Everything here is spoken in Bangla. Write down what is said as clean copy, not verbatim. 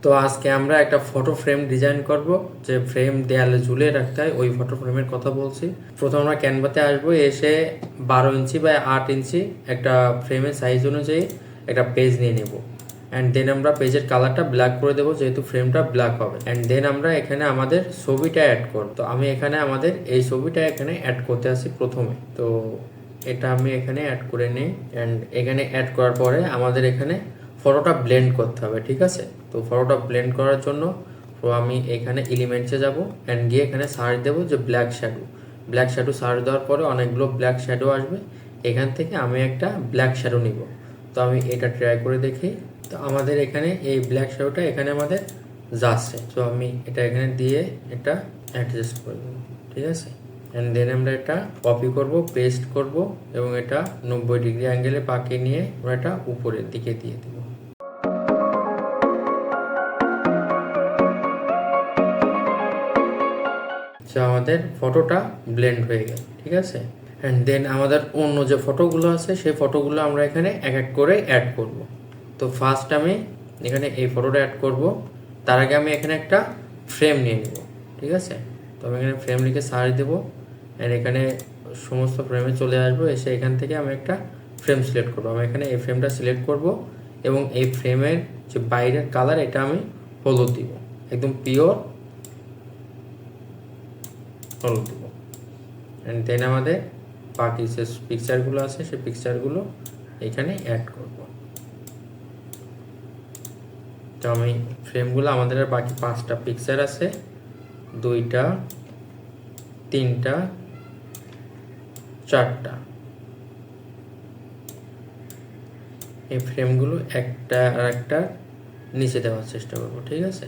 তো আজকে আমরা একটা ফটো ফ্রেম ডিজাইন করব, যে ফ্রেম দেয়ালে ঝুলিয়ে রাখতে হয় ওই ফটো ফ্রেমের কথা বলছি। প্রথম আমরা ক্যানভাতে আসবো, এসে 12 ইঞ্চি বা 8 ইঞ্চি একটা ফ্রেমের সাইজ অনুযায়ী একটা পেজ নিয়ে নেব। অ্যান্ড দেন আমরা পেজের কালারটা ব্ল্যাক করে দেবো, যেহেতু ফ্রেমটা ব্ল্যাক হবে। অ্যান্ড দেন আমরা এখানে আমাদের ছবিটা অ্যাড করব। তো আমি এখানে আমাদের এই ছবিটা এখানে অ্যাড করতে আসি প্রথমে। তো এটা আমি এখানে অ্যাড করে নিই। অ্যান্ড এখানে অ্যাড করার পরে আমাদের এখানে ফটোটা ব্লেন্ড করতে হবে, ঠিক আছে। তো ফটোটা ব্লেন্ড করার জন্য তো আমি এখানে এলিমেন্টসে যাব অ্যান্ড গিয়ে এখানে সার্চ দেবো যে ব্ল্যাক শ্যাডো সার্চ দেওয়ার পরে অনেকগুলো ব্ল্যাক শ্যাডো আসবে। এখান থেকে আমি একটা ব্ল্যাক শ্যাডো নিব। তো আমি এটা ট্রাই করে দেখি। তো আমাদের এখানে এই ব্ল্যাক শ্যাডোটা এখানে আমাদের যাচ্ছে। তো আমি এটা এখানে দিয়ে এটা অ্যাডজাস্ট করে দেবো, ঠিক আছে। অ্যান্ড দেন আমরা এটা কপি করব, পেস্ট করব এবং এটা 90 ডিগ্রি অ্যাঙ্গেলে পাকিয়ে নিয়ে আমরা এটা উপরের দিকে দিয়ে দেব। আমাদের ফটোটা ব্লেন্ড হয়ে গেল, ঠিক আছে। অ্যান্ড দেন আমাদের অন্য যে ফটোগুলো আছে সেই ফটোগুলো আমরা এখানে এক এক করে অ্যাড করব। তো ফার্স্ট আমি এখানে এই ফটোটা অ্যাড করব। তার আগে আমি এখানে একটা ফ্রেম নিয়ে নেব, ঠিক আছে। তো আমি এখানে ফ্রেম লিখে সার্চ দেবো অ্যান্ড এখানে সমস্ত ফ্রেমে চলে আসবো। এসে এখান থেকে আমি একটা ফ্রেম সিলেক্ট করবো। আমি এখানে এই ফ্রেমটা সিলেক্ট করব এবং এই ফ্রেমের যে বাইরের কালার এটা আমি হলুদ দিব, একদম পিওর হলুদ দিব। অ্যান্ড দেন আমাদের বাকি যে পিকচারগুলো আছে সেই পিকচারগুলো এখানে অ্যাড করব। তো আমি ফ্রেমগুলো আমাদের আর বাকি 5টা পিকচার আছে, 2টা 3টা 4টা। এই ফ্রেমগুলো একটা আর একটা নিচে দেওয়ার চেষ্টা করব, ঠিক আছে।